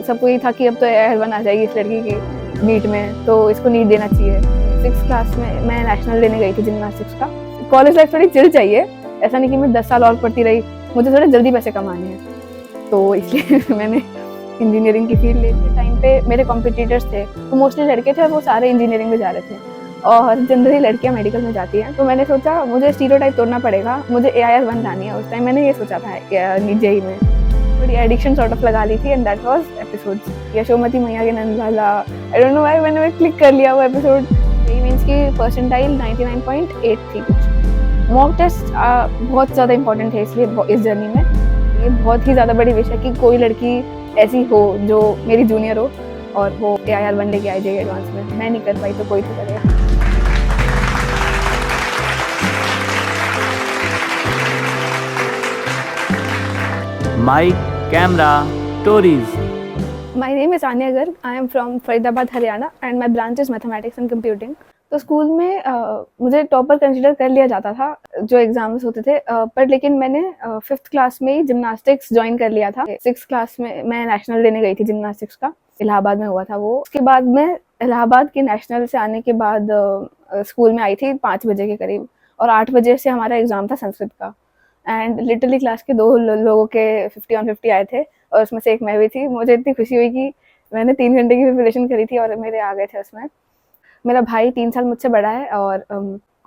सबको ये था कि अब तो एयर 1 आ जाएगी इस लड़की की नीट में, तो इसको नीट देना चाहिए। 6th क्लास में मैं नेशनल देने गई थी जिम्नास्टिक्स का। कॉलेज लाइफ थोड़ी चिल चाहिए, ऐसा नहीं कि मैं 10 साल और पढ़ती रही, मुझे थोड़े जल्दी पैसे कमाने हैं, तो इसलिए मैंने इंजीनियरिंग की फील्ड ले ली। टाइम पे मेरे कॉम्पिटिटर्स थे, तो मोस्टली लड़के थे, वो सारे इंजीनियरिंग में जा रहे थे और जनरली लड़कियां मेडिकल में जाती हैं। तो मैंने सोचा मुझे स्टीरियोटाइप तोड़ना पड़ेगा, मुझे AIR 1 लानी है। उस टाइम मैंने ये सोचा था जेई में, थोड़ी एडिक्शन सॉर्ट ऑफ लगा ली थी, and that was episodes Yashomati मैया के Nandlala. I don't know why मैंने क्लिक कर लिया वो एपिसोड। जेई मींस की परसेंटाइल 99.8 थी कुछ। मॉक टेस्ट बहुत ज़्यादा इंपॉर्टेंट है इसलिए इस जर्नी में। ये बहुत ही ज़्यादा बड़ी विश है कि कोई लड़की ऐसी हो जो मेरी जूनियर हो और वो AIR 1 लेके आई जेई एडवांस में। मैं नहीं कर पाई तो कोई तो करेगा। Mic, camera, stories. My name is Anya Garg. I am from Faridabad, Haryana, and my branch is Mathematics and Computing. तो स्कूल में मुझे टॉपर कंसिडर कर लिया जाता था जो एग्जाम्स होते थे, पर लेकिन मैंने 5th क्लास में ही जिम्नास्टिक्स ज्वाइन कर लिया था। 6th क्लास में मैं नेशनल देने गई थी जिम्नास्टिक्स का, इलाहाबाद में हुआ था वो। उसके बाद मैं इलाहाबाद के नेशनल से आने के बाद स्कूल में आई थी 5 बजे के करीब, और 8 बजे से हमारा एग्ज़ाम था संस्कृत का। एंड लिटरली क्लास के 2 लोगों के 50 on 50 आए थे और उसमें से एक मैं भी थी। मुझे इतनी खुशी हुई कि मैंने 3 घंटे की प्रिपरेशन करी थी और मेरे आ गए थे उसमें। मेरा भाई 3 साल मुझसे बड़ा है और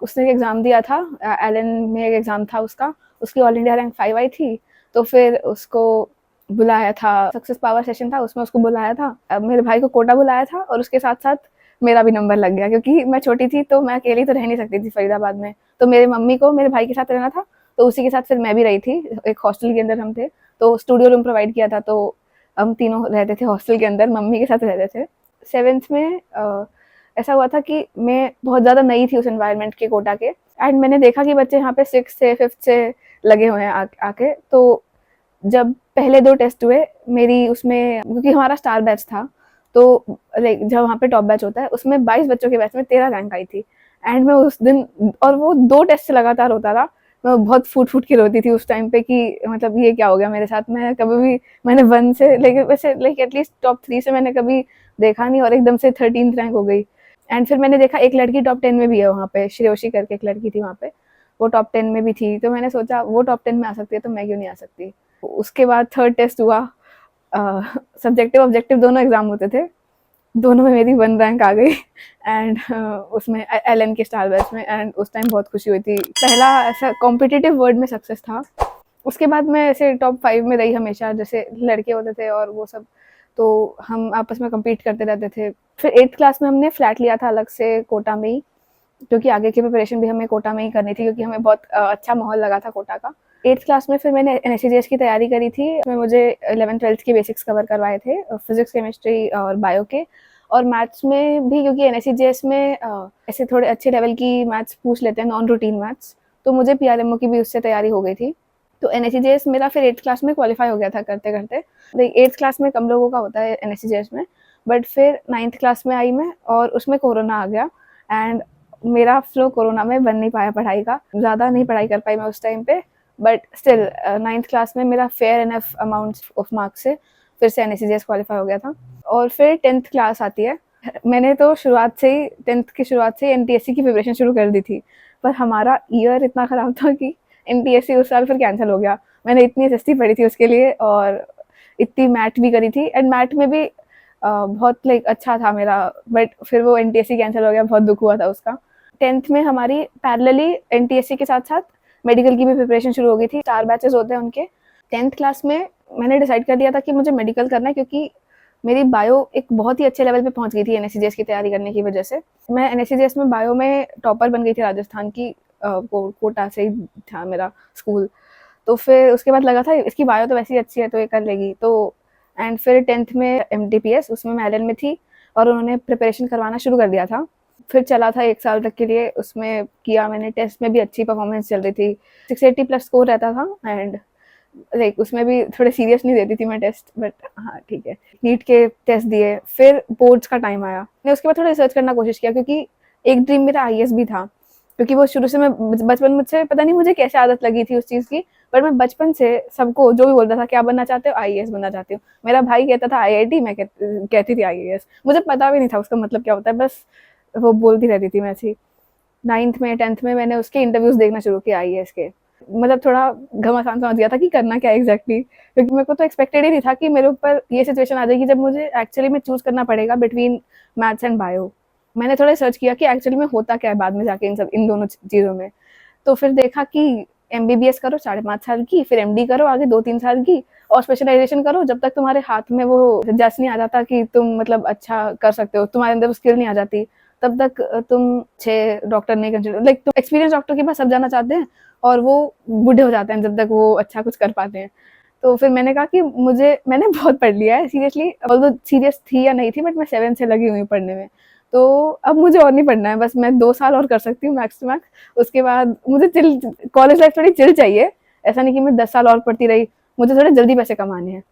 उसने एक एग्ज़ाम दिया था, एलन में एक एग्ज़ाम था उसका, उसकी ऑल इंडिया रैंक 5 आई थी, तो फिर उसको बुलाया था। सक्सेस पावर सेशन था, उसमें उसको बुलाया था। अब मेरे भाई को कोटा बुलाया था और उसके साथ साथ मेरा भी नंबर लग गया, क्योंकि मैं छोटी थी तो मैं अकेली तो रह नहीं सकती थी फरीदाबाद में, तो मेरे मम्मी को मेरे भाई के साथ रहना था, तो उसी के साथ फिर मैं भी रही थी। एक हॉस्टल के अंदर हम थे, तो स्टूडियो रूम प्रोवाइड किया था, तो हम तीनों रहते थे हॉस्टल के अंदर, मम्मी के साथ रहते थे। 7th में ऐसा हुआ था कि मैं बहुत ज़्यादा नई थी उस एनवायरनमेंट के, कोटा के, एंड मैंने देखा कि बच्चे यहाँ पे 6 से 5th से लगे हुए हैं आके। तो जब पहले 2 टेस्ट हुए मेरी उसमें, क्योंकि हमारा स्टार बैच था, तो जब वहाँ पे टॉप बैच होता है उसमें 22 बच्चों के बैच में 13 रैंक आई थी। एंड मैं उस दिन, और वो 2 टेस्ट से लगातार होता था, मैं बहुत फूट के रोती थी उस टाइम पे कि मतलब ये क्या हो गया मेरे साथ। मैं कभी भी, मैंने 1 से लेके वैसे एटलीस्ट टॉप 3 से मैंने कभी देखा नहीं, और एकदम से 13th रैंक हो गई। एंड फिर मैंने देखा एक लड़की टॉप 10 में भी है वहाँ पे, श्रेयोशी करके एक लड़की थी वहाँ पे, वो टॉप 10 में भी थी। तो मैंने सोचा वो टॉप 10 में आ सकती है तो मैं क्यों नहीं आ सकती। उसके बाद 3rd टेस्ट हुआ, सब्जेक्टिव ऑब्जेक्टिव दोनों एग्जाम होते थे, दोनों में मेरी 1 रैंक आ गई, एंड उसमें एलन के स्टार बैच में। एंड उस टाइम बहुत खुशी हुई थी, पहला ऐसा कॉम्पिटिटिव वर्ड में सक्सेस था। उसके बाद मैं ऐसे टॉप 5 में रही हमेशा, जैसे लड़के होते थे और वो सब, तो हम आपस में कम्पीट करते रहते थे। फिर 8th क्लास में हमने फ्लैट लिया था अलग से कोटा में ही, क्योंकि आगे की प्रिपरेशन भी हमें कोटा में ही करनी थी, क्योंकि हमें बहुत अच्छा माहौल लगा था कोटा का। 8th क्लास में फिर मैंने NSCGS की तैयारी करी थी, उसमें मुझे 11th-12th के बेसिक्स कवर करवाए थे, फिजिक्स, केमिस्ट्री और बायो के, और मैथ्स में भी, क्योंकि NSCGS में ऐसे थोड़े अच्छे लेवल की मैथ्स पूछ लेते हैं, नॉन रूटीन मैथ्स, तो मुझे PRMO की भी उससे तैयारी हो गई थी। तो NSCGS मेरा फिर 8th क्लास में क्वालिफाई हो गया था करते करते। 8th क्लास में कम लोगों का होता है NSCGS में, बट फिर 9th क्लास में आई मैं और उसमें कोरोना आ गया, एंड मेरा फ्लो कोरोना में बन नहीं पाया पढ़ाई का, ज़्यादा नहीं पढ़ाई कर पाई मैं उस टाइम पे। बट स्टिल 9th क्लास में मेरा fair enough amount of marks से फिर से NSCGS क्वालिफाई हो गया था। और फिर 10th क्लास आती है, मैंने तो शुरुआत से ही 10th की शुरुआत से NTSC की प्रिपरेशन शुरू कर दी थी, पर हमारा ईयर इतना ख़राब था कि NTSC उस साल फिर कैंसिल हो गया। मैंने इतनी SST पढ़ी थी उसके लिए और इतनी मैथ भी करी थी, एंड मैथ में भी बहुत अच्छा था मेरा, बट फिर वो NTSC कैंसिल हो गया, बहुत दुख हुआ था उसका। 10th में हमारी पैरेलली NTSC के साथ साथ मेडिकल की भी प्रिपरेशन शुरू हो गई थी, 4 बैचेस होते हैं उनके। 10th क्लास में मैंने डिसाइड कर लिया था कि मुझे मेडिकल करना है, क्योंकि मेरी बायो एक बहुत ही अच्छे लेवल पे पहुंच गई थी NSCGS की तैयारी करने की वजह से। मैं NSCGS में बायो में टॉपर बन गई थी राजस्थान की, कोटा से ही था मेरा स्कूल। तो फिर उसके बाद लगा था इसकी बायो तो वैसे ही अच्छी है तो ये कर लेगी, तो एंड फिर 10th में MTPS, उसमें मैं एलन में थी और उन्होंने प्रिपरेशन करवाना शुरू कर दिया था। फिर चला था 1 साल तक के लिए, उसमें किया मैंने, टेस्ट में भी अच्छी परफॉर्मेंस चल रही थी, 680 प्लस स्कोर रहता था, एंड उसमें भी थोड़े सीरियस नहीं देती थी मैं टेस्ट, बट हाँ ठीक है। नीट के टेस्ट दिए, फिर बोर्ड्स का टाइम आया, मैंने उसके बाद थोड़ा रिसर्च करना कोशिश किया, क्योंकि एक ड्रीम मेरा IAS भी था, क्योंकि वो शुरू से मैं बचपन मुझसे पता नहीं मुझे कैसे आदत लगी थी उस चीज़ की, पर मैं बचपन से सबको जो भी बोलता था क्या बनना चाहते हो, आईएएस बनना चाहती हूँ। मेरा भाई कहता था आईआईटी, मैं कहती थी आईएएस। मुझे पता भी नहीं था उसका मतलब क्या होता है, बस वो बोलती रहती थी मैं ऐसी। 9th में 10th में मैंने उसके इंटरव्यूज़ देखना शुरू किया आईएएस के। मतलब थोड़ा घमासान समझ गया था कि करना क्या है एग्ज़ैक्टली, क्योंकि मेरे को तो एक्सपेक्टेड ही नहीं था कि मेरे ऊपर ये सिचुएशन आ जाएगी जब मुझे एक्चुअली में चूज़ करना पड़ेगा बिटवीन मैथ्स एंड बायो। मैंने थोड़ा सर्च किया कि एक्चुअली में होता क्या है बाद में जाके इन दोनों चीज़ों में। तो फिर देखा कि एमबीबीएस करो 5.5 साल की, फिर एमडी करो आगे 2-3 साल की, और स्पेशलाइजेशन करो जब तक तुम्हारे हाथ में वो जस नहीं आ जाता कि तुम मतलब अच्छा कर सकते हो, तुम्हारे अंदर वो स्किल नहीं आ जाती, तब तक तुम अच्छे डॉक्टर नहीं कंसिडर, लाइक तुम एक्सपीरियंस डॉक्टर के पास सब जाना चाहते हैं और वो बूढ़े हो जाते हैं जब तक वो अच्छा कुछ कर पाते हैं। तो फिर मैंने कहा कि मैंने बहुत पढ़ लिया है सीरियसली, ऑल्दो सीरियस थी या नहीं थी, बट मैं 7 से लगी हुई हूँ पढ़ने में। तो अब मुझे और नहीं पढ़ना है, बस मैं 2 साल और कर सकती हूँ मैक्स टू मैक्स। उसके बाद मुझे चिल, कॉलेज लाइफ थोड़ी चिल चाहिए, ऐसा नहीं कि मैं 10 साल और पढ़ती रही, मुझे थोड़े जल्दी पैसे कमाने हैं।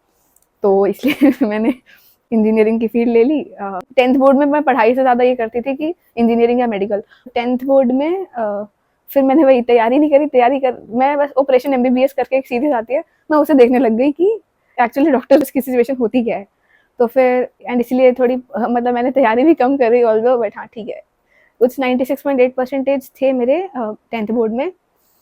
तो इसलिए मैंने इंजीनियरिंग की फील्ड ले ली। 10th बोर्ड में मैं पढ़ाई से ज़्यादा ये करती थी कि इंजीनियरिंग या मेडिकल। 10th बोर्ड में फिर मैंने वही तैयारी नहीं करी, मैं बस ऑपरेशन एमबीबीएस करके एक सीरीज आती है, मैं उसे देखने लग गई कि एक्चुअली डॉक्टर्स की सिचुएशन होती क्या है। तो फिर एंड इसलिए थोड़ी मतलब मैंने तैयारी भी कम करी ऑल्दो, बट हाँ ठीक है। कुछ 96.8% थे मेरे 10th बोर्ड में।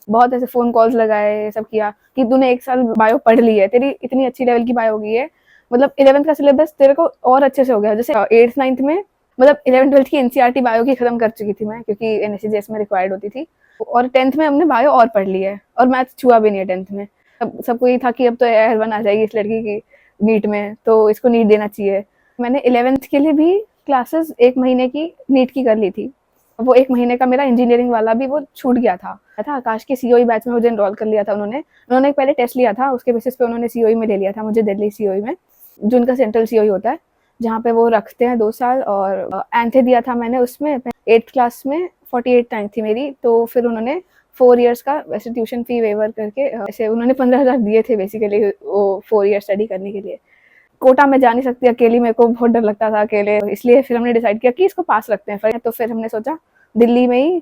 बहुत ऐसे फ़ोन कॉल्स लगाए, सब किया कि तूने 1 साल बायो पढ़ ली है, तेरी इतनी अच्छी लेवल की बायो हो गई है, मतलब 11th का सिलेबस तेरे को और अच्छे से हो गया। जैसे 8th 9th में मतलब 11th 12th की एनसीईआरटी बायो की खत्म कर चुकी थी मैं, क्योंकि एनएससीजेएस में रिक्वायर्ड होती थी, और 10th में हमने बायो और पढ़ ली है, और मैथ्स छुआ भी नहीं है 10th में। सबको ये था कि अब तो एयर 1 आ जाएगी इस लड़की की नीट में, तो इसको नीट देना चाहिए। मैंने 11th के लिए भी क्लासेस 1 महीने की नीट की कर ली थी। वो 1 महीने का मेरा इंजीनियरिंग वाला भी वो छूट गया था। आकाश के सीओई बैच में मुझे एनरोल कर लिया था उन्होंने पहले टेस्ट लिया था, उसके बेसिस पे उन्होंने सीओई में ले लिया था मुझे, दिल्ली सीओई में, जो उनका सेंट्रल सीओई होता है, जहाँ पे वो रखते हैं 2 साल। और एंथे दिया था मैंने उसमें 8th क्लास में, 48 रैंक थी मेरी। तो फिर उन्होंने 4 इयर्स का वैसे ट्यूशन फी वेवर करके ऐसे उन्होंने 15,000 दिए थे बेसिकली वो 4 ईयर स्टडी करने के लिए। कोटा में जा नहीं सकती अकेली, मेरे को बहुत डर लगता था अकेले, इसलिए फिर हमने डिसाइड किया कि इसको पास रखते हैं फिर। तो फिर हमने सोचा दिल्ली में ही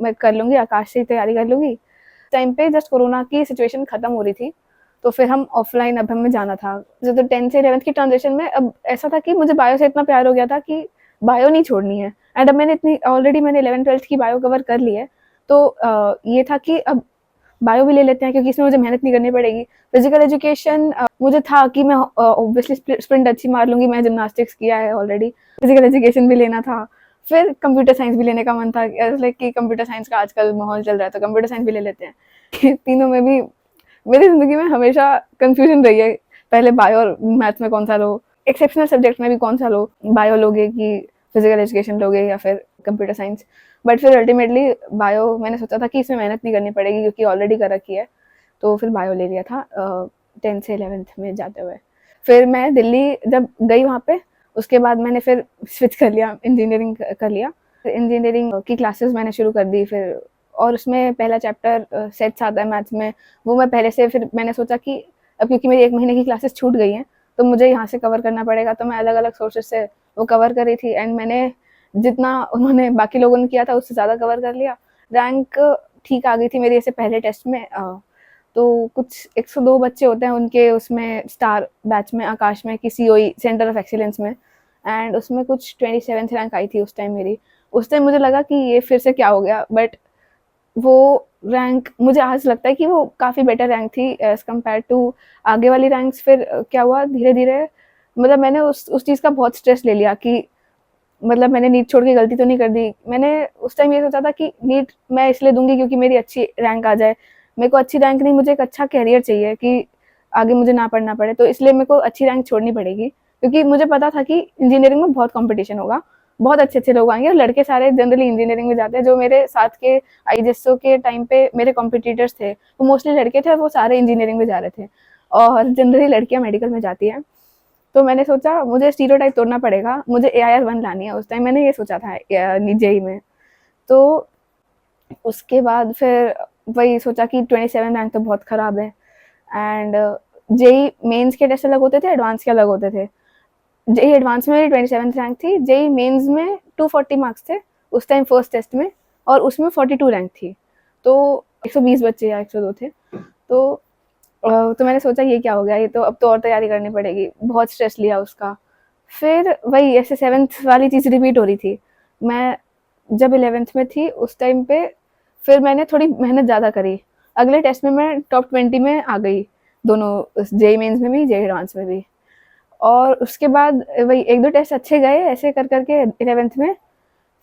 मैं कर लूँगी, आकाश से ही तैयारी कर लूँगी। टाइम पे जस्ट कोरोना की सिचुएशन खत्म हो रही थी, तो फिर हम ऑफलाइन अब हमें जाना था। तो 10th से 11th की ट्रांजिशन में अब ऐसा था कि मुझे बायो से इतना प्यार हो गया था कि बायो नहीं छोड़नी है। एंड अब मैंने 11th 12th की बायो कवर कर ली है, तो ये था कि अब बायो भी ले लेते हैं, क्योंकि इसमें मुझे मेहनत नहीं करनी पड़ेगी। फिजिकल एजुकेशन मुझे था कि मैं ऑब्वियसली स्प्रिंट अच्छी मार लूँगी, मैं जिमनास्टिक्स किया है ऑलरेडी, फिजिकल एजुकेशन भी लेना था। फिर कंप्यूटर साइंस भी लेने का मन था, लाइक कि कंप्यूटर साइंस का आजकल माहौल चल रहा है, तो कंप्यूटर साइंस भी ले लेते हैं। तीनों में भी मेरी ज़िंदगी में हमेशा कन्फ्यूजन रही है, पहले बायो और मैथ्स में कौन सा लो, एक्सेप्शनल सब्जेक्ट में भी कौन सा लो, बायो लोगे कि फिजिकल एजुकेशन लोगे या फिर कंप्यूटर साइंस। बट फिर अल्टीमेटली बायो मैंने सोचा था कि इसमें मेहनत नहीं करनी पड़ेगी क्योंकि ऑलरेडी कर रखी है, तो फिर बायो ले लिया था 10th से 11th में जाते हुए। फिर मैं दिल्ली जब गई वहाँ पे, उसके बाद मैंने फिर स्विच कर लिया, इंजीनियरिंग कर लिया। इंजीनियरिंग की क्लासेस मैंने शुरू कर दी फिर, और उसमें पहला चैप्टर सेट्स आता है मैथ्स में, वो मैं पहले से, फिर मैंने सोचा कि अब क्योंकि मेरी 1 महीने की क्लासेस छूट गई हैं, तो मुझे यहाँ से कवर करना पड़ेगा, तो मैं अलग-अलग सोर्सेस से वो कवर कर रही थी। एंड मैंने जितना उन्होंने बाकी लोगों ने किया था उससे ज़्यादा कवर कर लिया। रैंक ठीक आ गई थी मेरी ऐसे पहले टेस्ट में। तो कुछ 102 बच्चे होते हैं उनके उसमें स्टार बैच में, आकाश में कि सीओई सेंटर ऑफ एक्सीलेंस में, एंड उसमें कुछ 27th रैंक आई थी उस टाइम मेरी। उस टाइम मुझे लगा कि ये फिर से क्या हो गया, बट वो रैंक मुझे आज लगता है कि वो काफ़ी बेटर रैंक थी एज़ कम्पेयर टू आगे वाली रैंक्स। फिर क्या हुआ धीरे-धीरे, मतलब मैंने उस चीज़ का बहुत स्ट्रेस ले लिया कि मतलब मैंने नीट छोड़ के गलती तो नहीं कर दी। मैंने उस टाइम ये सोचा था कि नीट मैं इसलिए दूँगी क्योंकि मेरी अच्छी रैंक आ जाए। मेरे को अच्छी रैंक नहीं, मुझे एक अच्छा करियर चाहिए कि आगे मुझे ना पढ़ना पड़े, तो इसलिए मेरे को अच्छी रैंक छोड़नी पड़ेगी, क्योंकि मुझे पता था कि इंजीनियरिंग में बहुत कॉम्पिटिशन होगा, बहुत अच्छे-अच्छे लोग आएँगे और लड़के सारे जनरली इंजीनियरिंग में जाते हैं। जो मेरे साथ के आईजेएसओ के टाइम पे मेरे कॉम्पिटिटर्स थे, वो मोस्टली लड़के थे और वो सारे इंजीनियरिंग में जा रहे थे, और जनरली लड़कियाँ मेडिकल में जाती हैं। तो मैंने सोचा मुझे स्टीरियोटाइप तोड़ना पड़ेगा, मुझे AIR 1 लानी है, उस टाइम मैंने ये सोचा था जेईई में। तो उसके बाद फिर वही सोचा कि 27 रैंक तो बहुत ख़राब है, एंड जेईई मेंस के टेस्ट अलग होते थे, एडवांस के अलग होते थे। जेईई एडवांस में मेरी 27 रैंक थी, जेईई मेंस में 240 मार्क्स थे उस टाइम फर्स्ट टेस्ट में, और उसमें 42 रैंक थी। तो 120 बच्चे या 102 थे। तो मैंने सोचा ये क्या हो गया, ये तो अब तो और तैयारी करनी पड़ेगी, बहुत स्ट्रेस लिया उसका। फिर वही ऐसे 7th वाली चीज़ रिपीट हो रही थी। मैं जब 11th में थी उस टाइम पे फिर मैंने थोड़ी मेहनत ज़्यादा करी। अगले टेस्ट में मैं टॉप 20 में आ गई, दोनों जेईई मेंस में भी, जेईई एडवांस में भी। और उसके बाद वही 1-2 टेस्ट अच्छे गए ऐसे कर करके 11th में।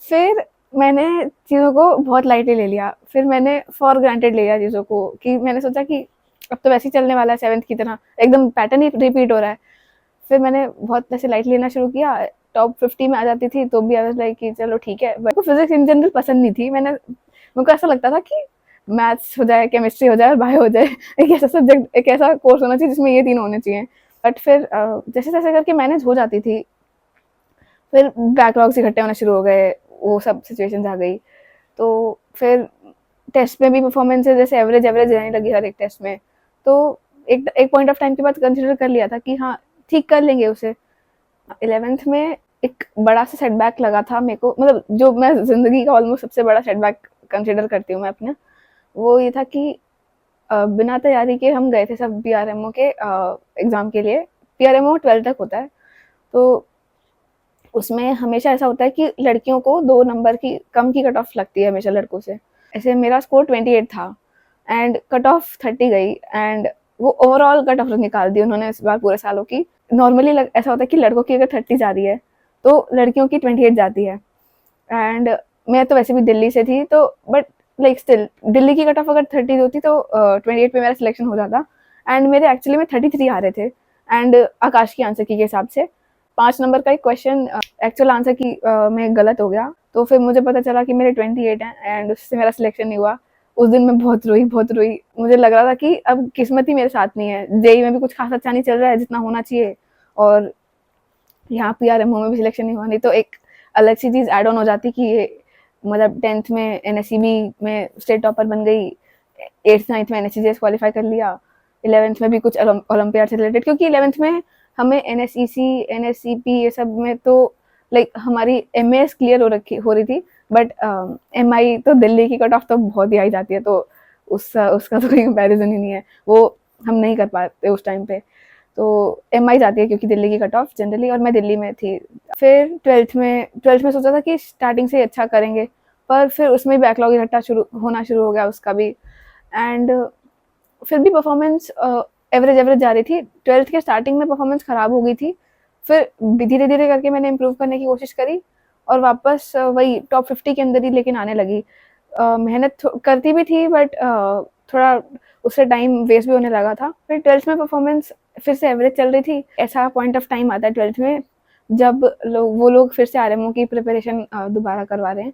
फिर मैंने चीज़ों को बहुत लाइटली ले लिया। फिर मैंने फॉर ग्रांटेड ले लिया चीज़ों को, कि मैंने सोचा कि अब तो वैसे ही चलने वाला है 7th की तरह, एकदम पैटर्न ही रिपीट हो रहा है। फिर मैंने बहुत ऐसे लाइट लेना शुरू किया। टॉप 50 में आ जाती थी तो भी आई वाज लाइक कि चलो ठीक है। मेरे को फिजिक्स इन जनरल पसंद नहीं थी। मेरे को ऐसा लगता था कि मैथ्स हो जाए, केमिस्ट्री हो जाए और बायो हो जाए। एक ऐसा सब्जेक्ट, एक ऐसा कोर्स होना चाहिए जिसमें ये तीनों होने चाहिए। बट फिर जैसे तैसे करके मैनेज हो जाती थी। फिर बैकलॉग्स इकट्ठे होना शुरू हो गए, वो सब सिचुएशंस आ गई। तो फिर टेस्ट में भी परफॉर्मेंसेज जैसे एवरेज एवरेज रहने लगी हर एक टेस्ट में। तो एक एक पॉइंट ऑफ टाइम के बाद कंसिडर कर लिया था कि हाँ ठीक कर लेंगे उसे। 11th में एक बड़ा सा सेटबैक लगा था मेरे को, मतलब जो मैं ज़िंदगी का ऑलमोस्ट सबसे बड़ा सेटबैक कंसिडर करती हूँ मैं अपना, वो ये था कि बिना तैयारी के हम गए थे सब पीआरएमओ के एग्ज़ाम के लिए। पीआरएमओ 12 तक होता है। तो उसमें हमेशा ऐसा होता है कि लड़कियों को 2 नंबर की कम की कट ऑफ लगती है हमेशा लड़कों से। ऐसे मेरा स्कोर 28 था एंड कट ऑफ 30 गई। एंड वो ओवरऑल कट ऑफ निकाल दी उन्होंने इस बार पूरे सालों की। नॉर्मली ऐसा होता है कि लड़कों की अगर 30 जा रही है तो लड़कियों की 28 जाती है। एंड मैं तो वैसे भी दिल्ली से थी, तो बट लाइक स्टिल दिल्ली की कट ऑफ अगर 30 होती तो 28 पे मेरा सिलेक्शन हो जाता। एंड मेरे एक्चुअली में 33 आ रहे थे। एंड आकाश की आंसर की के हिसाब से 5 नंबर का एक क्वेश्चन एक्चुअल आंसर की में गलत हो गया। तो फिर मुझे पता चला कि मेरे 28 हैं एंड उससे मेरा सिलेक्शन नहीं हुआ। उस दिन मैं बहुत रोई, बहुत रोई। मुझे लग रहा था कि अब किस्मत ही मेरे साथ नहीं है। जेईई में भी कुछ खास अच्छा नहीं चल रहा है जितना होना चाहिए, और यहाँ पीआरएमओ में भी सिलेक्शन नहीं हुआ। नहीं तो एक अलग सी चीज़ ऐड ऑन हो जाती कि ये मतलब 10th में एनएससीबी में स्टेट टॉपर बन गई, 8th 9th में एनएससीजेएस क्वालिफाई कर लिया, 11th में भी कुछ ओलंपियाड से रिलेटेड। क्योंकि 11th में हमें एनएसईसी, एनएससीपी ये सब में तो लाइक हमारी एमएस क्लियर हो रही थी। बट एमआई तो दिल्ली की कट ऑफ तो बहुत ही आई जाती है, तो उसका तो कोई कंपैरिजन ही नहीं है। वो हम नहीं कर पाते उस टाइम पे। तो एमआई जाती है क्योंकि दिल्ली की कट ऑफ जनरली, और मैं दिल्ली में थी। फिर 12th में सोचा था कि स्टार्टिंग से अच्छा करेंगे, पर फिर उसमें बैकलॉग इकट्ठा होना शुरू हो गया उसका भी। एंड फिर भी परफॉर्मेंस एवरेज एवरेज जा रही थी। 12th के स्टार्टिंग में परफॉर्मेंस ख़राब हो गई थी। फिर धीरे धीरे करके मैंने इम्प्रूव करने की कोशिश करी और वापस वही टॉप 50 के अंदर ही लेकिन आने लगी। मेहनत करती भी थी, बट थोड़ा उससे टाइम वेस्ट भी होने लगा था। फिर 12th में परफॉर्मेंस फिर से एवरेज चल रही थी। ऐसा पॉइंट ऑफ टाइम आता है 12th में जब वो लोग फिर से आरएमओ की प्रिपरेशन दोबारा करवा रहे हैं।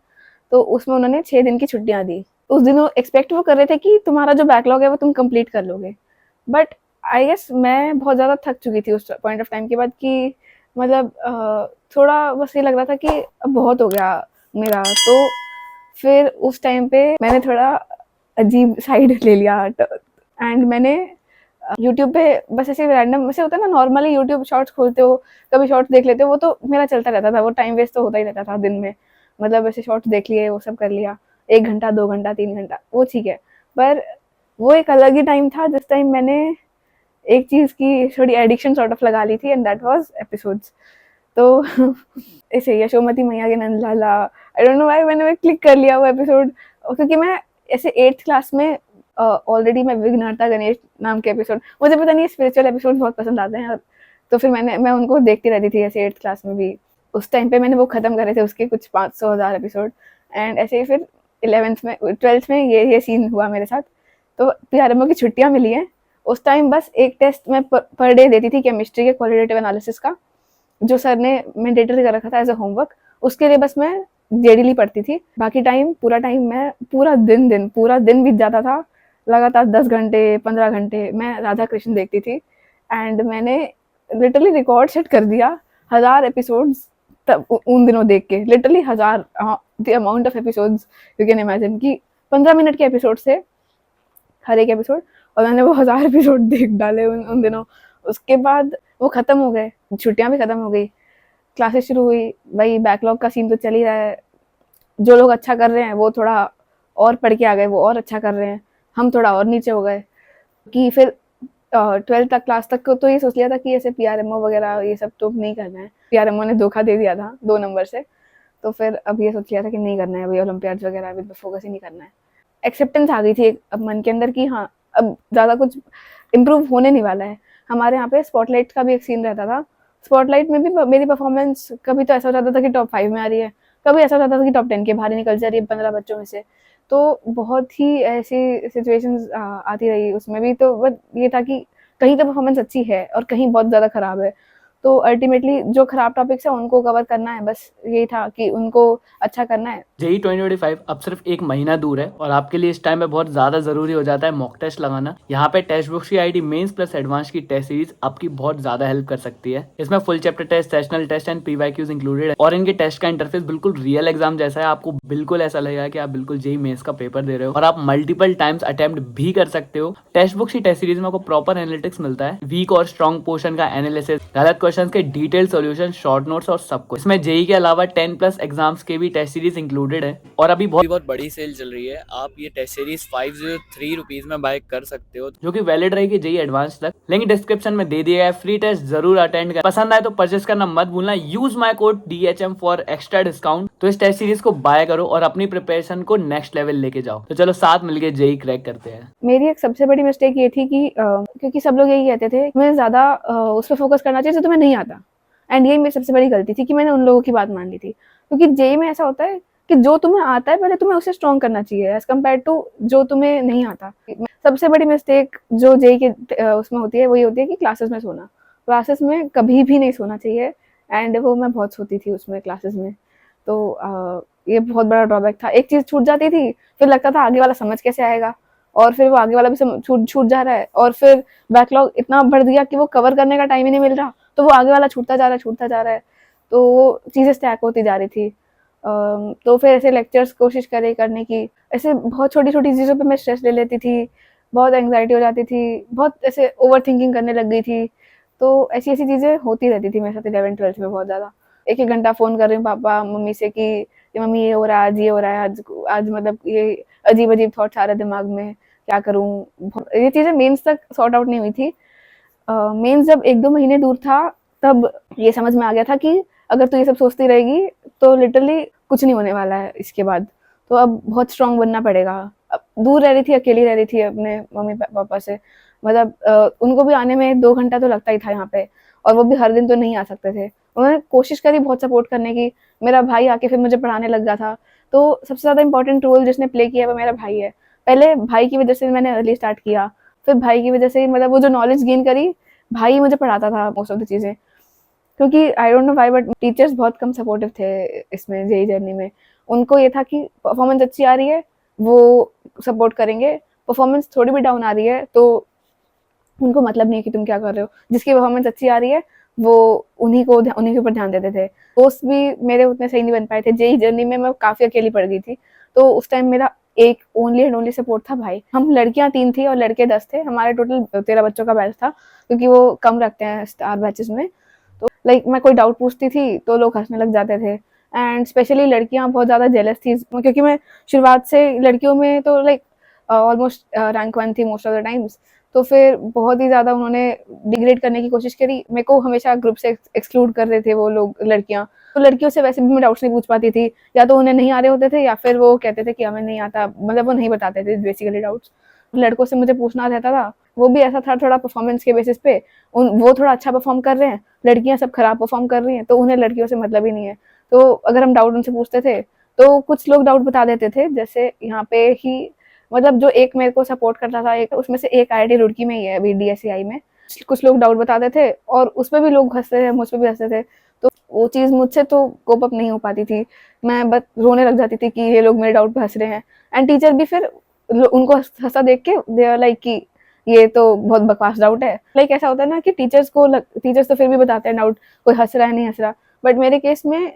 तो उसमें उन्होंने 6 दिन की छुट्टियां दी। उस दिन वो एक्सपेक्ट वो कर रहे थे कि तुम्हारा जो बैकलॉग है वो तुम कंप्लीट कर लोगे। बट आई गेस मैं बहुत ज़्यादा थक चुकी थी उस पॉइंट ऑफ टाइम के बाद, कि मतलब थोड़ा बस ये लग रहा था कि अब बहुत हो गया मेरा। तो फिर उस टाइम पे मैंने थोड़ा अजीब साइड ले लिया एंड मैंने यूट्यूब पे बस ऐसे रैंडम वैसे होता है ना, नॉर्मली यूट्यूब शॉर्ट्स खोलते हो, कभी शॉर्ट्स देख लेते हो, वो तो मेरा चलता रहता था। वो टाइम वेस्ट तो होता ही रहता था दिन में। मतलब ऐसे शॉर्ट्स देख लिए, वो सब कर लिया, 1 घंटा 2 घंटा 3 घंटा, वो ठीक है। पर वो एक अलग ही टाइम था जिस टाइम मैंने एक चीज़ की थोड़ी एडिक्शन सॉर्ट ऑफ लगा ली थी, एंड दैट वाज एपिसोड्स। तो ऐसे यशोमती मैया के नंद लाला, आई डोंट नो व्हाई मैंने क्लिक कर लिया वो एपिसोड। क्योंकि मैं ऐसे 8th क्लास में ऑलरेडी मैं विघ्नहर्ता गणेश नाम के एपिसोड, मुझे पता नहीं स्पिरिचुअल एपिसोड बहुत पसंद आते हैं। तो फिर मैं उनको देखती रहती थी ऐसे 8th क्लास में भी। उस टाइम पे मैंने वो ख़त्म करे थे उसके कुछ 500,000 एपिसोड। एंड ऐसे ही फिर 11th में 12th में ये सीन हुआ मेरे साथ। तो पीआरएमओ की छुट्टियाँ मिली हैं। उस टाइम बस एक टेस्ट मैं पर डे देती थी केमिस्ट्री के क्वालिटेटिव एनालिसिस का, जो सर ने मैंडेटरी कर रखा था एज अ होमवर्क। उसके लिए बस मैं जेडीली पढ़ती थी। बाकी पूरा टाइम मैं पूरा दिन बीत जाता था। लगातार 10 घंटे 15 घंटे मैं राधा कृष्ण देखती थी। एंड मैंने लिटरली रिकॉर्ड सेट कर दिया 1000 एपिसोड्स तब उन दिनों देख के। Literally 1000, the amount of episodes you can imagine, कि 15 मिनट के एपिसोड से हर एक एपिसोड, और मैंने वो 1000 एपिसोड देख डाले उन दिनों। उसके बाद वो ख़त्म हो गए, छुट्टियाँ भी ख़त्म हो गई, क्लासेस शुरू हुई, वही बैकलॉग का सीन तो चल ही रहा है। जो लोग अच्छा कर रहे हैं वो थोड़ा और पढ़ के आ गए, वो और अच्छा कर रहे हैं, हम थोड़ा और नीचे हो गए। कि फिर 12th तक क्लास तक को तो ये सोच लिया था कि ऐसे पीआरएमओ वगैरह ये सब तो नहीं करना है। पीआरएमओ ने धोखा दे दिया था 2 नंबर से, तो फिर अब ये सोच लिया था कि नहीं करना है, अभी ओलंपियाड्स वगैरह अभी तो फोकस ही नहीं करना है। एक्सेप्टेंस आ गई थी एक अब मन के अंदर कि हाँ, अब ज़्यादा कुछ इम्प्रूव होने नहीं वाला है। हमारे यहाँ पे स्पॉटलाइट का भी एक सीन रहता था। स्पॉटलाइट में भी मेरी परफॉर्मेंस कभी तो ऐसा हो जाता था कि टॉप 5 में आ रही है, कभी ऐसा हो जाता था कि टॉप 10 के बाहर ही निकल जा रही है 15 बच्चों में से। तो बहुत ही ऐसी सिचुएशंस आती रही उसमें भी। तो बट ये था कि कहीं तो परफॉर्मेंस अच्छी है और कहीं बहुत ज़्यादा खराब है। तो अल्टीमेटली जो खराब टॉपिक्स है उनको कवर करना है, बस यही था कि उनको अच्छा करना है। जेई 2025 अब सिर्फ एक महीना दूर है और आपके लिए इस टाइम में बहुत ज्यादा जरूरी हो जाता है मॉक टेस्ट लगाना। यहाँ पे टेस्ट बुक्स की आईडी मेंस प्लस एडवांस की टेस्ट सीरीज आपकी बहुत ज्यादा हेल्प कर सकती है। इसमें full chapter test, sessional test and PYQs included है और इनके टेस्ट का इंटरफेस बिल्कुल रियल एग्जाम जैसा है। आपको बिल्कुल ऐसा लगेगा कि आप बिल्कुल जेई मेंस का पेपर दे रहे हो और आप मल्टीपल टाइम्स अटेम्प्ट भी कर सकते हो। टेस्ट बुक्स की टेस्ट सीरीज में आपको प्रॉपर एनालिटिक्स मिलता है, वीक और स्ट्रॉन्ग पोर्शन का एनालिसिस, गलत क्वेश्चन के डिटेल सोल्यूशन, शॉर्ट नोट्स और सब कुछ। इसमें जेई के अलावा 10+ एग्जाम्स के भी टेस्ट सीरीज इंक्लूडेड है और अभी बहुत बड़ी सेल चल रही है। आप ये टेस्ट सीरीज 503 रुपीज में बाय कर सकते हो, जो कि वैलिड रहेगी जेई एडवांस तक। लिंक डिस्क्रिप्शन में दे दिया गया है। फ्री टेस्ट जरूर अटेंड कर, पसंद आए तो परचेस करना मत भूलना। Use my code DHM for extra discount. तो इस टेस्ट सीरीज को बाय करो और अपनी प्रिपरेशन को नेक्स्ट लेवल लेके जाओ। तो चलो साथ मिलके जेई क्रैक करते हैं। मेरी एक सबसे बड़ी मिस्टेक ये थी कि क्योंकि सब लोग यही कहते थे तुम्हें ज़्यादा उस पर फोकस करना चाहिए जो तुम्हें नहीं आता। एंड यही मेरी सबसे बड़ी गलती थी कि मैंने उन लोगों की बात मान ली थी। क्योंकि जेई में ऐसा होता है कि जो तुम्हें आता है पहले तुम्हें उसे स्ट्रॉन्ग करना चाहिए एज कम्पेयर टू जो तुम्हें नहीं आता। सबसे बड़ी मिस्टेक जो जेई के उसमें होती है वो ये होती है कि क्लासेस में सोना। क्लासेस में कभी भी नहीं सोना चाहिए। एंड वो मैं बहुत सोती थी उसमें क्लासेस में। तो ये बहुत बड़ा ड्रॉबैक था। एक चीज़ छूट जाती थी, फिर लगता था आगे वाला समझ कैसे आएगा, और फिर वो आगे वाला भी छूट छूट जा रहा है, और फिर बैकलॉग इतना बढ़ गया कि वो कवर करने का टाइम ही नहीं मिल रहा, तो वो आगे वाला छूटता जा रहा है, छूटता जा रहा है। तो वो चीज़ें स्टैक होती जा रही थी। तो फिर ऐसे लेक्चर्स कोशिश करे करने की, ऐसे बहुत छोटी छोटी चीज़ों पे मैं स्ट्रेस ले लेती थी, बहुत एंग्जाइटी हो जाती थी, बहुत ऐसे ओवर थिंकिंग करने लग गई थी। तो ऐसी ऐसी चीज़ें होती रहती थी मेरे साथ 11th-12th में बहुत ज़्यादा। एक एक घंटा फ़ोन कर रही हूँ पापा मम्मी से कि मम्मी ये हो रहा है, आज ये हो रहा है, आज मतलब ये अजीब अजीब थॉट्स आ रहे दिमाग में, क्या करूँ। ये चीज़ें मेंस तक सॉर्ट आउट नहीं हुई थी। मेंस जब 1-2 महीने दूर था तब ये समझ में आ गया था कि अगर तू ये सब सोचती रहेगी तो लिटरली कुछ नहीं होने वाला है इसके बाद। तो अब बहुत स्ट्रांग बनना पड़ेगा। अब दूर रह रही थी, अकेली रह रही थी अपने मम्मी पापा से। मतलब उनको भी आने में 2 घंटा तो लगता ही था यहाँ पे, और वो भी हर दिन तो नहीं आ सकते थे। उन्होंने कोशिश करी बहुत सपोर्ट करने की। मेरा भाई आके फिर मुझे पढ़ाने लग गया था। तो सबसे ज़्यादा इम्पोर्टेंट रोल जिसने प्ले किया वो मेरा भाई है। पहले भाई की वजह से मैंने अर्ली स्टार्ट किया, फिर भाई की वजह से मतलब वो जो नॉलेज गेन करी, भाई मुझे पढ़ाता था मोस्ट ऑफ द चीज़ें। क्योंकि I don't know why but teachers बहुत कम सपोर्टिव थे इसमें जेईई जर्नी में। उनको ये था कि परफॉर्मेंस अच्छी आ रही है वो सपोर्ट करेंगे, परफॉर्मेंस थोड़ी भी डाउन आ रही है तो उनको मतलब नहीं है कि तुम क्या कर रहे हो। जिसकी परफॉर्मेंस अच्छी आ रही है वो उन्हीं के ऊपर ध्यान देते थे। दोस्त भी मेरे उतने सही नहीं बन पाए थे। जेईई जर्नी में मैं काफ़ी अकेली पड़ गई थी। तो उस टाइम मेरा एक ओनली एंड ओनली सपोर्ट था भाई। हम लड़कियां 3 थी और लड़के 10 थे। हमारे टोटल 13 बच्चों का बैच था, क्योंकि वो कम रखते हैं स्टार बैचेस में। तो लाइक मैं कोई डाउट पूछती थी तो लोग हंसने लग जाते थे। एंड स्पेशली लड़कियां बहुत ज़्यादा जेलस थी, क्योंकि मैं शुरुआत से लड़कियों में तो लाइक ऑलमोस्ट रैंक 1 थी मोस्ट ऑफ द टाइम्स। तो फिर बहुत ही ज़्यादा उन्होंने डिग्रेड करने की कोशिश करी। मेरे को हमेशा ग्रुप से एक्सक्लूड कर रहे थे वो लोग, लड़कियां। तो लड़कियों से वैसे भी मैं डाउट्स नहीं पूछ पाती थी, या तो उन्हें नहीं आ रहे होते थे या फिर वो कहते थे कि हमें नहीं आता, मतलब वो नहीं बताते थे बेसिकली डाउट्स। लड़कों से मुझे पूछना रहता था। वो भी ऐसा था थोड़ा परफॉर्मेंस के बेसिस पे, वो थोड़ा अच्छा परफॉर्म कर रहे हैं, लड़कियां सब खराब परफॉर्म कर रही हैं, तो उन्हें लड़कियों से मतलब ही नहीं है। तो अगर हम डाउट उनसे पूछते थे तो कुछ लोग डाउट बता देते थे। जैसे यहाँ पे ही मतलब जो एक मेरे को सपोर्ट करता था, एक उसमें से एक IIT रुड़की में ही है अभी DSEI में। कुछ लोग डाउट बताते थे और उसमें भी लोग हंसते थे, मुझ पर भी हंसते थे। तो वो चीज़ मुझसे तो कोप अप नहीं हो पाती थी। मैं बस रोने लग जाती थी कि ये लोग मेरे डाउट पे हंस रहे हैं। एंड टीचर भी फिर उनको हंसा देख के दे आर लाइक कि ये तो बहुत बकवास डाउट है। लाइक ऐसा होता है ना कि टीचर्स तो फिर भी बताते हैं डाउट, कोई हंस रहा है नहीं हंस रहा। बट मेरे केस में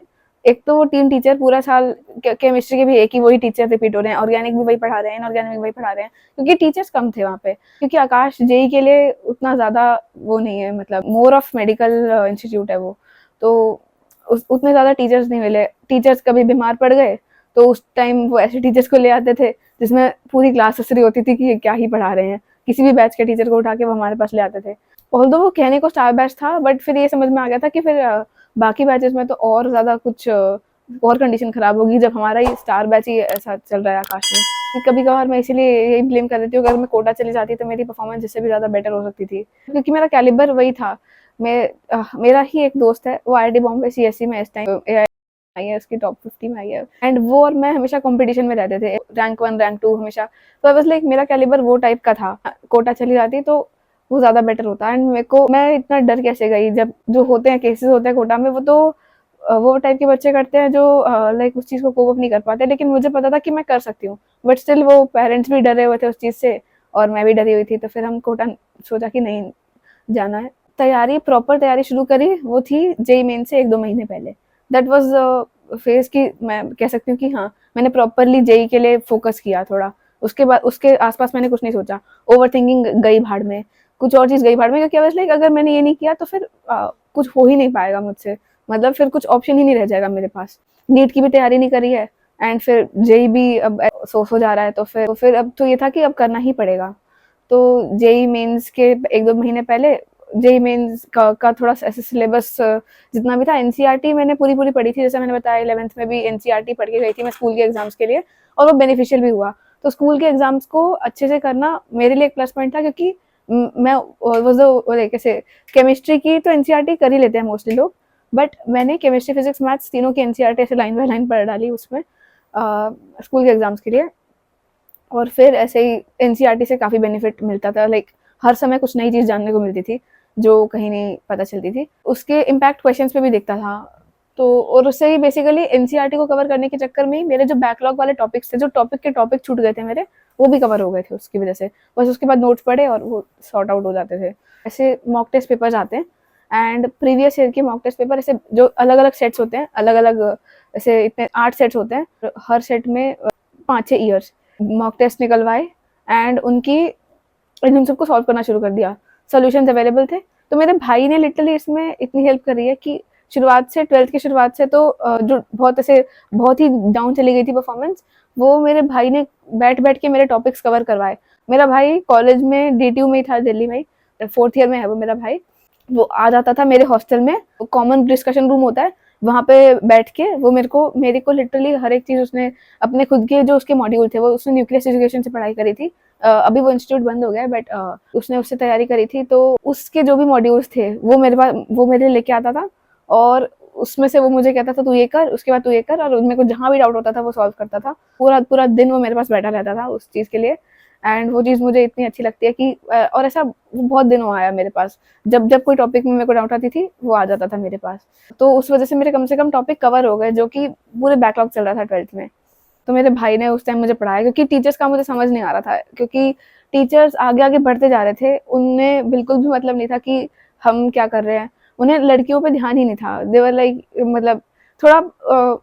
एक तो वो 3 टीचर पूरा साल, केमिस्ट्री के भी एक ही वही टीचर रिपीट हो रहे हैं, ऑर्गेनिक भी वही पढ़ा रहे हैं, इनऑर्गेनिक भी वही पढ़ा रहे हैं, क्योंकि टीचर्स कम थे वहाँ पे। क्योंकि आकाश जेईई के लिए उतना ज़्यादा वो नहीं है, मतलब मोर ऑफ मेडिकल इंस्टीट्यूट है वो। तो उतने ज़्यादा टीचर्स नहीं मिले। टीचर्स कभी बीमार पड़ गए तो उस टाइम वो ऐसे टीचर्स को ले आते थे जिसमें पूरी क्लास हंस रही होती थी कि ये क्या ही पढ़ा रहे हैं। किसी भी बैच के टीचर को उठा के वो हमारे पास ले आते थे। ऑल्दो वो कहने को स्टार बैच था, बट फिर ये समझ में आ गया था कि फिर बाकी बैचेस में तो और ज़्यादा कुछ और कंडीशन खराब होगी जब हमारा ही स्टार बैच ही ऐसा चल रहा है आकाश में। कभी कभार मैं इसीलिए यही ब्लेम कर देती हूँ, अगर मैं कोटा चली जाती तो मेरी परफॉर्मेंस जिससे भी ज़्यादा बेटर हो सकती थी, क्योंकि मेरा कैलिबर वही था। मेरा ही एक दोस्त है, वो IIT बॉम्बे CSE में इस टाइम आई है, उसकी टॉप 50 में आई है, एंड वो और मैं हमेशा कंपटीशन में रहते थे, रैंक 1 रैंक 2 हमेशा। तो आई वाज लाइक मेरा कैलिबर वो टाइप का था। कोटा चली जाती तो वो ज़्यादा बेटर होता। एंड मेरे को, मैं इतना डर कैसे गई, जब जो होते हैं केसेस होते हैं कोटा में, वो तो वो टाइप के बच्चे करते हैं जो लाइक उस चीज़ को कोप अप नहीं कर पाते, लेकिन मुझे पता था कि मैं कर सकती हूँ। बट स्टिल वो पेरेंट्स भी डरे हुए थे उस चीज़ से और मैं भी डरी हुई थी, तो फिर हम कोटा सोचा कि नहीं जाना है। तैयारी, प्रॉपर तैयारी शुरू करी वो थी जेईई मेन से 1-2 महीने पहले। दैट वाज फेज की मैं कह सकती हूँ कि हाँ, मैंने प्रॉपरली जेईई के लिए फोकस किया थोड़ा। उसके बाद उसके आसपास मैंने कुछ नहीं सोचा। ओवर थिंकिंग गई भाड़ में, कुछ और चीज़ गई भाड़ में, क्योंकि लाइक अगर मैंने ये नहीं किया तो फिर कुछ हो ही नहीं पाएगा मुझसे, मतलब फिर कुछ ऑप्शन ही नहीं रह जाएगा मेरे पास। नीट की भी तैयारी नहीं करी है एंड फिर जेईई भी अब हो जा रहा है, तो फिर अब तो ये था कि अब करना ही पड़ेगा। तो जेईई मेंस के 1-2 महीने पहले जेईई मेंस का थोड़ा ऐसे सिलेबस जितना भी था, एनसीईआरटी मैंने पूरी पढ़ी थी। जैसे मैंने बताया 11th में भी एनसीईआरटी पढ़ के गई थी मैं स्कूल के एग्जाम्स के लिए, और वो बेनिफिशियल भी हुआ। तो स्कूल के एग्जाम्स को अच्छे से करना मेरे लिए एक प्लस पॉइंट था, क्योंकि मैं वो कैसे केमिस्ट्री की तो एनसीईआरटी कर ही लेते हैं मोस्टली लोग, बट मैंने केमिस्ट्री फिजिक्स मैथ्स तीनों की एनसीईआरटी ऐसे लाइन बाय लाइन पढ़ डाली उसमें स्कूल के एग्जाम्स के लिए। और फिर ऐसे ही एनसीईआरटी से काफ़ी बेनिफिट मिलता था, लाइक हर समय कुछ नई चीज़ जानने को मिलती थी जो कहीं नहीं पता चलती थी। उसके इम्पैक्ट क्वेश्चंस पे भी दिखता था। तो और उससे ही बेसिकली एनसीईआरटी को कवर करने के चक्कर में ही मेरे जो बैकलॉग वाले टॉपिक्स थे, जो टॉपिक छूट गए थे मेरे, वो भी कवर हो गए थे उसकी वजह से। बस उसके बाद नोट्स पढ़े और वो सॉर्ट आउट हो जाते थे। ऐसे मॉक टेस्ट पेपर्स आते हैं एंड प्रीवियस ईयर के मॉक टेस्ट पेपर ऐसे जो अलग अलग सेट्स होते हैं, अलग अलग ऐसे इतने 8 सेट्स होते हैं, हर सेट में 5-6 ईयर्स मॉक टेस्ट निकलवाए एंड उन सबको सॉल्व करना शुरू कर दिया। सॉल्यूशंस अवेलेबल थे, तो मेरे भाई ने लिटरली इसमें इतनी हेल्प करी है कि शुरुआत से 12th की शुरुआत से तो जो बहुत ही डाउन चली गई थी परफॉर्मेंस, वो मेरे भाई ने बैठ के मेरे टॉपिक्स कवर करवाए। मेरा भाई कॉलेज में DTU में ही था, दिल्ली में ही, 4th ईयर में है वो मेरा भाई। वो आ जाता था मेरे हॉस्टल में, कॉमन डिस्कशन रूम होता है, वहाँ पे बैठ के वो मेरे को लिटरली हर एक चीज़, उसने अपने खुद के जो उसके मॉड्यूल थे, वो उसने न्यूक्लियस एजुकेशन से पढ़ाई करी थी। अभी वो इंस्टीट्यूट बंद हो गया है, बट उसने उससे तैयारी करी थी। तो उसके जो भी मॉड्यूल्स थे वो मेरे लेके आता था, और उसमें से वो मुझे कहता था तू ये कर, उसके बाद तू ये कर, और उनमें को जहाँ भी डाउट होता था वो सॉल्व करता था। पूरा दिन वो मेरे पास बैठा रहता था उस चीज़ के लिए। एंड वो चीज़ मुझे इतनी अच्छी लगती है कि और ऐसा बहुत दिनों आया मेरे पास, जब कोई टॉपिक में मेरे को डाउट आती थी वो आ जाता था मेरे पास। तो उस वजह से मेरे कम से कम टॉपिक कवर हो गए, जो कि पूरे बैकलॉग चल रहा था 12th में। तो मेरे भाई ने उस टाइम मुझे पढ़ाया, क्योंकि टीचर्स का मुझे समझ नहीं आ रहा था, क्योंकि टीचर्स आगे बढ़ते जा रहे थे, उनमें बिल्कुल भी मतलब नहीं था कि हम क्या कर रहे हैं। उन्हें लड़कियों पे ध्यान ही नहीं था। दे वर लाइक, मतलब थोड़ा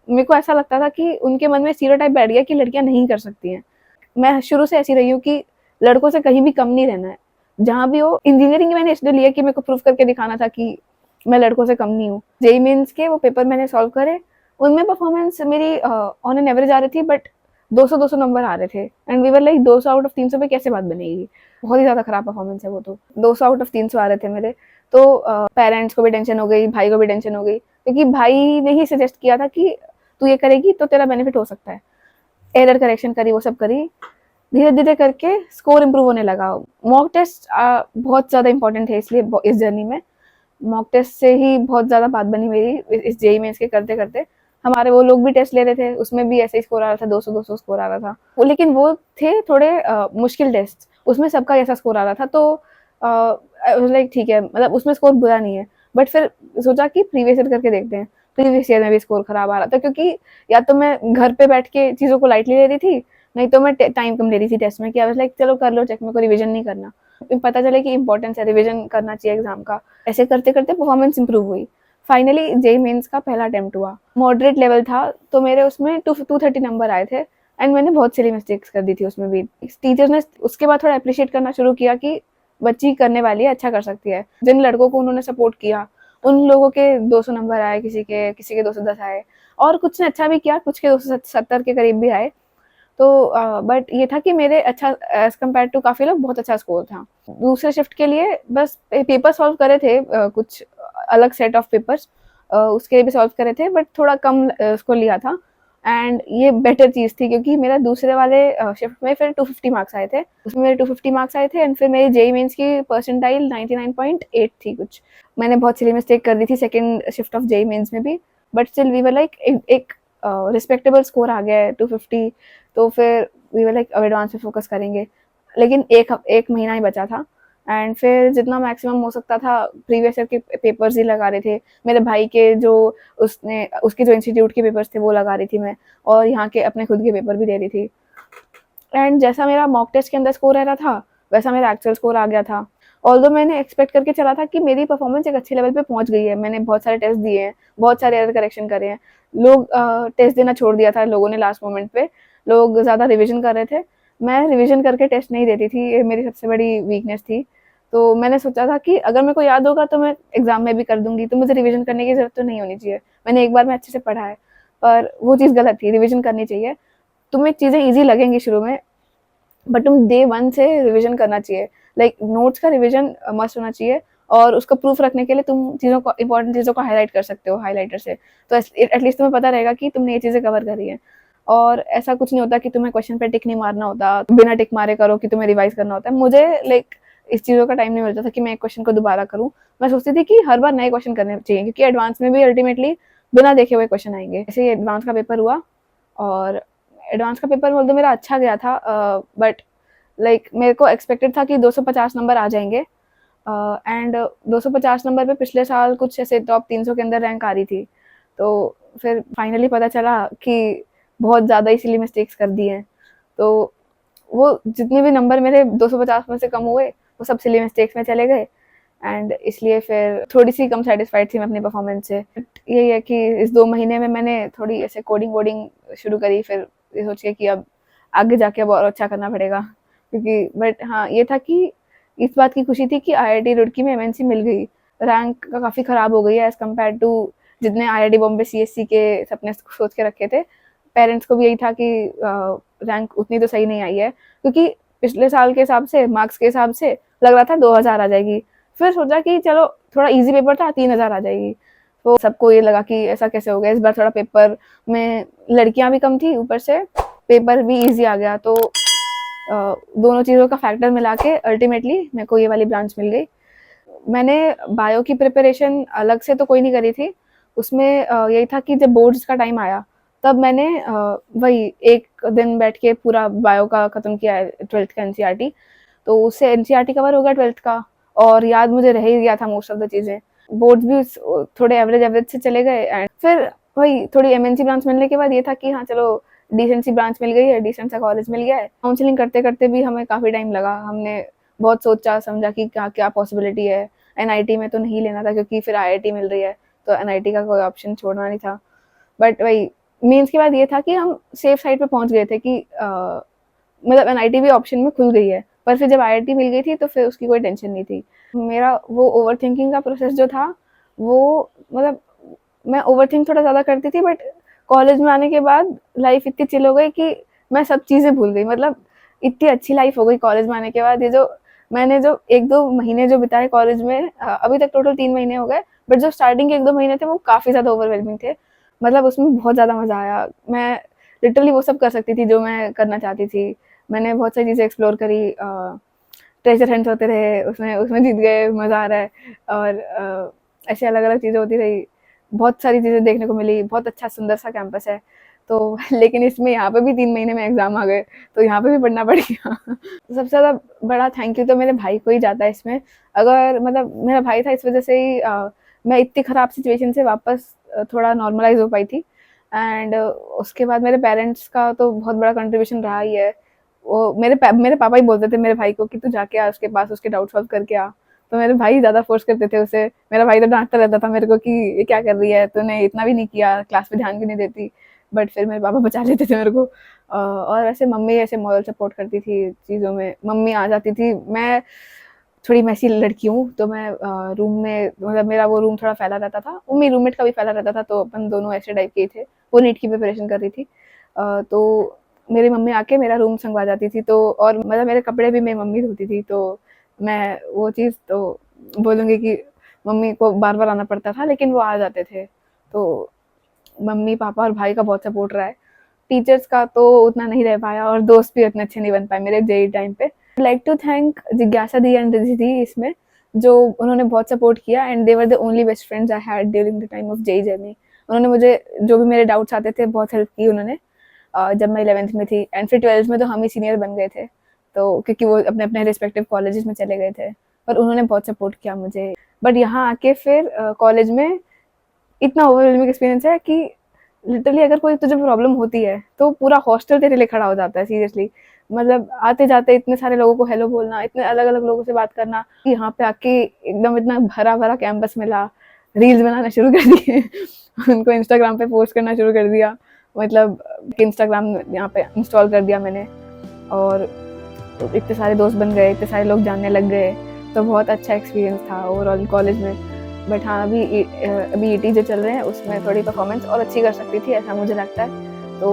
मेरे को ऐसा लगता था कि उनके मन में स्टीरियोटाइप बैठ गया कि लड़कियां नहीं कर सकती हैं। मैं शुरू से ऐसी रही हूँ कि लड़कों से कहीं भी कम नहीं रहना है, जहाँ भी हो। इंजीनियरिंग मैंने इसलिए लिया कि मेरे को प्रूव करके दिखाना था कि मैं लड़कों से कम नहीं हूँ। जेईई मेंस के वो पेपर मैंने सॉल्व करे, उनमें परफॉर्मेंस मेरी ऑन एन एवरेज आ रही थी, बट 200 नंबर आ रहे थे। And we were like 200 out of 300 पे कैसे बात बनेगी, बहुत ही ज़्यादा खराब परफॉर्मेंस है वो। तो 200 आउट ऑफ 300 आ रहे थे मेरे। तो पेरेंट्स को भी टेंशन हो गई, भाई को भी टेंशन हो गई, क्योंकि भाई ने ही सजेस्ट किया था कि तू ये करेगी तो तेरा बेनिफिट हो सकता है। एरर करेक्शन करी, वो सब करी, धीरे धीरे करके स्कोर इम्प्रूव होने लगा। मॉक टेस्ट बहुत ज़्यादा इंपॉर्टेंट है इसलिए इस जर्नी में। मॉक टेस्ट से ही बहुत ज़्यादा बात बनी मेरी इस जेईई मेंस के करते करते। हमारे वो लोग भी टेस्ट ले रहे थे, उसमें भी ऐसे ही स्कोर आ रहा था, 200 स्कोर आ रहा था वो, लेकिन वो थे थोड़े मुश्किल टेस्ट, उसमें सबका ऐसा स्कोर आ रहा था। तो लाइक ठीक है, मतलब उसमें स्कोर बुरा नहीं है, बट फिर सोचा कि प्रीवियस ईयर करके देखते हैं। प्रीवियस ईयर में भी स्कोर खराब आ रहा था, क्योंकि या तो मैं घर पे बैठ के चीज़ों को लाइटली ले रही थी, नहीं तो मैं टाइम कम ले रही थी टेस्ट में, कि आई वाज लाइक चलो कर लो चेक, मेरे को रिवीजन नहीं करना। पता चले कि इंपॉर्टेंस है, रिवीजन करना चाहिए एग्जाम का। ऐसे करते करते परफॉर्मेंस इंप्रूव हुई। फाइनली जेईई मेंस का पहला अटेम्प्ट हुआ, मॉडरेट लेवल था, तो मेरे उसमें 230 नंबर आए थे। एंड मैंने बहुत सारी मिस्टेक्स कर दी थी उसमें भी। टीचर्स ने उसके बाद थोड़ा अप्रिशिएट करना शुरू किया कि बच्ची करने वाली है, अच्छा कर सकती है। जिन लड़कों को उन्होंने सपोर्ट किया उन लोगों के 200 नंबर आए, किसी के 210 आए, और कुछ ने अच्छा भी किया, कुछ के 270 के करीब भी आए। तो बट ये था कि मेरे अच्छा एज़ कम्पेयर टू काफ़ी लोग बहुत अच्छा स्कोर था। दूसरे शिफ्ट के लिए बस पेपर सॉल्व करे थे, कुछ अलग सेट ऑफ पेपर्स उसके लिए भी सॉल्व करे थे, बट थोड़ा कम उसको लिया था। एंड ये बेटर चीज़ थी क्योंकि मेरा दूसरे वाले शिफ्ट में फिर 250 मार्क्स आए थे। उसमें मेरे 250 मार्क्स आए थे एंड फिर मेरी जेईई मेंस की परसेंटाइल 99.8 थी कुछ। मैंने बहुत सिली मिस्टेक कर दी थी second shift of JEE mains में भी, but still we were like एक रिस्पेक्टेबल स्कोर आ गया है 250। तो फिर वी वर लाइक अब एडवांस में फोकस करेंगे। लेकिन एक महीना ही बचा था एंड फिर जितना मैक्सिमम हो सकता था प्रीवियस ईयर के पेपर्स ही लगा रहे थे। मेरे भाई के जो उसके जो इंस्टीट्यूट के पेपर्स थे वो लगा रही थी मैं, और यहाँ के अपने खुद के पेपर भी दे रही थी। एंड जैसा मेरा मॉक टेस्ट के अंदर स्कोर आ रहा था वैसा मेरा एक्चुअल स्कोर आ गया था। ऑल्दो मैंने एक्सपेक्ट करके चला था कि मेरी परफॉर्मेंस एक अच्छे लेवल पे पहुंच गई है, मैंने बहुत सारे टेस्ट दिए हैं, बहुत सारे एरर करेक्शन करे हैं। लोग टेस्ट देना छोड़ दिया था लोगों ने लास्ट मोमेंट पे, लोग ज़्यादा रिविजन कर रहे थे। मैं रिविजन करके टेस्ट नहीं देती थी, ये मेरी सबसे बड़ी वीकनेस थी। तो मैंने सोचा था कि अगर मेरे को याद होगा तो मैं एग्जाम में भी कर दूंगी, तो मुझे रिविजन करने की जरूरत तो नहीं होनी चाहिए। मैंने एक बार में अच्छे से पढ़ा है, पर वो चीज़ गलत थी, रिविजन करनी चाहिए। तुम्हें चीज़ें ईजी लगेंगी शुरू में, बट तुम डे 1 से रिविजन करना चाहिए। लाइक नोट्स का रिविजन मस्ट होना चाहिए, और उसका प्रूफ रखने के लिए तुम चीज़ों को, इंपॉर्टेंट चीज़ों को हाईलाइट कर सकते हो हाईलाइटर से। तो एटलीस्ट तुम्हें पता रहेगा कि तुमने ये चीज़ें कवर करी है। और ऐसा कुछ नहीं होता कि तुम्हें क्वेश्चन पे टिक नहीं मारना होता, बिना टिक मारे करो कि तुम्हें रिवाइज करना होता है। मुझे लाइक इस चीज़ों का टाइम नहीं मिलता था कि मैं एक क्वेश्चन को दोबारा करूँ। मैं सोचती थी कि हर बार नए क्वेश्चन करने चाहिए, क्योंकि एडवांस में भी अल्टीमेटली बिना देखे हुए क्वेश्चन आएंगे। ऐसे ही एडवांस का पेपर हुआ, और एडवांस का पेपर बोल दो मेरा अच्छा गया था, बट लाइक मेरे को एक्सपेक्टेड था कि 250 नंबर आ जाएंगे। एंड 250 नंबर पे पिछले साल कुछ ऐसे टॉप 300 के अंदर रैंक आ रही थी। तो फिर फाइनली पता चला कि बहुत ज़्यादा इसीलिए मिस्टेक्स कर दी हैं। तो वो जितने भी नंबर मेरे 250 में से कम हुए वो सब सिली मिस्टेक्स में चले गए, एंड इसलिए फिर थोड़ी सी कम सेटिस्फाइड थी मैं अपनी परफॉर्मेंस से। यही है कि इस 2 महीने में मैंने थोड़ी ऐसे कोडिंग वोडिंग शुरू करी, फिर ये सोच के कि अब आगे जाके अब और अच्छा करना पड़ेगा, क्योंकि बट हाँ ये था कि इस बात की खुशी थी कि आईआईटी रुड़की में एमएनसी मिल गई। रैंक का काफ़ी ख़राब हो गई है एज़ कम्पेयर टू जितने आईआईटी बॉम्बे सीएससी के सपने सोच के रखे थे। पेरेंट्स को भी यही था कि रैंक उतनी तो सही नहीं आई है, क्योंकि पिछले साल के हिसाब से, मार्क्स के हिसाब से लग रहा था 2000 आ जाएगी। फिर सोचा कि चलो थोड़ा इजी पेपर था, 3000 आ जाएगी। तो सबको ये लगा कि ऐसा कैसे हो गया, इस बार थोड़ा पेपर में लड़कियां भी कम थी, ऊपर से पेपर भी इजी आ गया। तो दोनों चीज़ों का फैक्टर मिला के अल्टीमेटली मेरे को ये वाली ब्रांच मिल गई। मैंने बायो की प्रिपरेशन अलग से तो कोई नहीं करी थी, उसमें यही था कि जब बोर्ड्स का टाइम आया तब मैंने वही एक दिन बैठ के पूरा बायो का ख़त्म किया है, 12th का एनसीईआरटी। तो उससे एनसीईआरटी कवर हो गया 12th का, और याद मुझे रह ही गया था मोस्ट ऑफ द चीज़ें। बोर्ड्स भी थोड़े एवरेज एवरेज से चले गए, एंड फिर वही थोड़ी एमएनसी ब्रांच मिलने के बाद ये था कि हाँ चलो डिसेंट सी ब्रांच मिल गई है, डिसेंट सा कॉलेज मिल गया है। काउंसलिंग करते करते भी हमें काफ़ी टाइम लगा, हमने बहुत सोचा समझा कि क्या क्या पॉसिबिलिटी है। एनआईटी में तो नहीं लेना था क्योंकि फिर आईआईटी मिल रही है, तो एनआईटी का कोई ऑप्शन छोड़ना नहीं था। बट वही मेंस के बाद ये था कि हम सेफ साइड पे पहुंच गए थे कि मतलब एनआईटी भी ऑप्शन में खुल गई है, पर फिर जब आईआईटी मिल गई थी तो फिर उसकी कोई टेंशन नहीं थी। मेरा वो ओवर थिंकिंग का प्रोसेस जो था वो, मतलब मैं ओवर थिंक थोड़ा ज़्यादा करती थी, बट कॉलेज में आने के बाद लाइफ इतनी चिल हो गई कि मैं सब चीज़ें भूल गई। मतलब इतनी अच्छी लाइफ हो गई कॉलेज में आने के बाद। ये जो मैंने जो 1-2 महीने जो बिताए कॉलेज में, अभी तक टोटल 3 महीने हो गए, बट जो स्टार्टिंग के 1-2 महीने थे वो काफ़ी ज़्यादा ओवरवेलमिंग थे। मतलब उसमें बहुत ज़्यादा मज़ा आया। मैं लिटरली वो सब कर सकती थी जो मैं करना चाहती थी। मैंने बहुत सारी चीज़ें एक्सप्लोर करी, ट्रेजर हंट्स होते रहे, उसमें उसमें जीत गए, मज़ा आ रहा है। और ऐसे अलग-अलग चीज़ें होती रही, बहुत सारी चीज़ें देखने को मिली, बहुत अच्छा सुंदर सा कैंपस है। तो लेकिन इसमें यहाँ पे भी 3 महीने में एग्ज़ाम आ गए, तो यहाँ पे भी पढ़ना पड़ गया। सबसे ज़्यादा बड़ा थैंक यू तो मेरे भाई को ही जाता है इसमें। अगर मतलब मेरा भाई था, इस वज़ह से ही मैं इतनी ख़राब सिचुएशन से वापस थोड़ा नॉर्मलाइज़ हो पाई थी। एंड उसके बाद मेरे पेरेंट्स का तो बहुत बड़ा कंट्रीब्यूशन रहा ही है। वो मेरे पापा ही बोलते थे मेरे भाई को कि तू जाके आ उसके पास, उसके डाउट सॉल्व करके आ। तो मेरे भाई ज़्यादा फ़ोर्स करते थे उसे। मेरा भाई तो डाँटता रहता था मेरे को कि ये क्या कर रही है, तूने इतना भी नहीं किया, क्लास पे ध्यान क्यों नहीं देती। बट फिर मेरे पापा बचा लेते थे मेरे को। और वैसे मम्मी ऐसे मॉरल सपोर्ट करती थी चीज़ों में, मम्मी आ जाती थी। मैं थोड़ी मैसी लड़की हूँ, तो मैं रूम में मतलब मेरा वो रूम थोड़ा फैला रहता था, वो मेरी रूममेट का भी फैला रहता था, तो अपन दोनों ऐसे टाइप के ही थे। वो नीट की प्रिपरेशन कर रही थी, तो मेरी मम्मी आके मेरा रूम संगवा जाती थी, तो और मतलब मेरे कपड़े भी मेरी मम्मी धोती थी, तो मैं वो चीज़ तो बोलूँगी कि मम्मी को बार-बार आना पड़ता था, लेकिन वो आ जाते थे। तो मम्मी, पापा और भाई का बहुत सपोर्ट रहा है। टीचर्स का तो उतना नहीं रह पाया और दोस्त भी उतने अच्छे नहीं बन पाए मेरे जेईई टाइम पे। लाइक टू थैंक जिज्ञासा दी एंड रिद्धि दी इसमें, जो उन्होंने बहुत सपोर्ट किया and they were the only best friends I had during the time of JEE journey. उन्होंने मुझे जो भी मेरे डाउट्स आते थे बहुत हेल्प की उन्होंने, जब मैं 11th में थी एंड फिर 12th में तो हम ही सीनियर बन गए थे, तो क्योंकि वो अपने-अपने रिस्पेक्टिव कॉलेजेस में चले गए थे और उन्होंने बहुत सपोर्ट किया मुझे। बट यहाँ आके फिर कॉलेज में इतना ओवरवेलमिंग एक्सपीरियंस है कि लिटरली अगर कोई तुझे प्रॉब्लम होती है तो पूरा हॉस्टल तेरे लिए खड़ा हो जाता है सीरियसली। मतलब आते जाते इतने सारे लोगों को हेलो बोलना, इतने अलग अलग लोगों से बात करना, यहाँ पे आके एकदम इतना भरा भरा कैंपस मिला, रील्स बनाना शुरू कर दिए उनको इंस्टाग्राम पे पोस्ट करना शुरू कर दिया, मतलब इंस्टाग्राम यहाँ पे इंस्टॉल कर दिया मैंने, और इतने सारे दोस्त बन गए, इतने सारे लोग जानने लग गए, तो बहुत अच्छा एक्सपीरियंस था ओवरऑल कॉलेज में। बट हाँ, अभी ईटी जो चल रहे हैं उसमें थोड़ी परफॉर्मेंस और अच्छी कर सकती थी, ऐसा मुझे लगता है। तो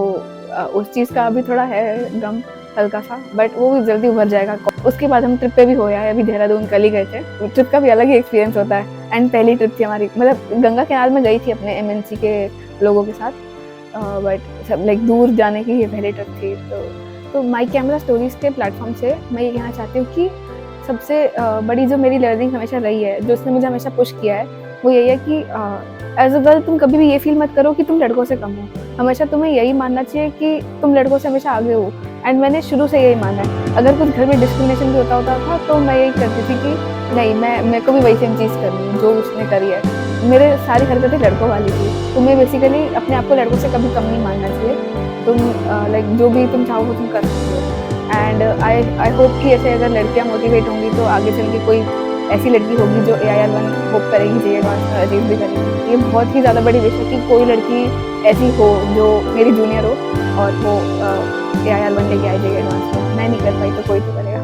उस चीज़ का अभी थोड़ा है गम हल्का सा, बट वो भी जल्दी उभर जाएगा। उसके बाद हम ट्रिप पे भी हो आए, अभी देहरादून कल ही गए थे। तो ट्रिप का भी अलग ही एक्सपीरियंस होता है एंड पहली ट्रिप थी हमारी, मतलब गंगा किनारे में गई थी अपने एमएनसी के लोगों के साथ, बट सब लाइक दूर जाने की ये पहली ट्रिप थी। तो माई कैमरा स्टोरीज के प्लेटफॉर्म से मैं ये कहना चाहती हूँ कि सबसे बड़ी जो मेरी लर्निंग हमेशा रही है, जो उसने मुझे हमेशा पुश किया है, वो यही है कि एज अ गर्ल तुम कभी भी ये फील मत करो कि तुम लड़कों से कम हो। हमेशा तुम्हें यही मानना चाहिए कि तुम लड़कों से हमेशा आगे हो, एंड मैंने शुरू से यही माना है। अगर कुछ घर में डिस्क्रिमिनेशन भी होता था तो मैं यही करती थी कि नहीं, मेरे को भी वही सेम चीज़ करनी है जो उसने करी है। मेरे सारी हरकतें लड़कों वाली थी, तुम्हें बेसिकली अपने आप को लड़कों से कभी कम नहीं मानना चाहिए। तुम लाइक जो भी तुम चाहो वो तुम कर सकते हो। एंड आई होप कि ऐसे अगर लड़कियां मोटिवेट होंगी तो आगे चल के कोई ऐसी लड़की होगी जो AIR1 होप करेगी, जेईई एडवांस में अचीव भी करेगी। ये बहुत ही ज़्यादा बड़ी विश है कि कोई लड़की ऐसी हो जो मेरी जूनियर हो और वो AIR1 लेके आए जेईई एडवांस में। मैं नहीं कर पाई तो कोई तो करेगा।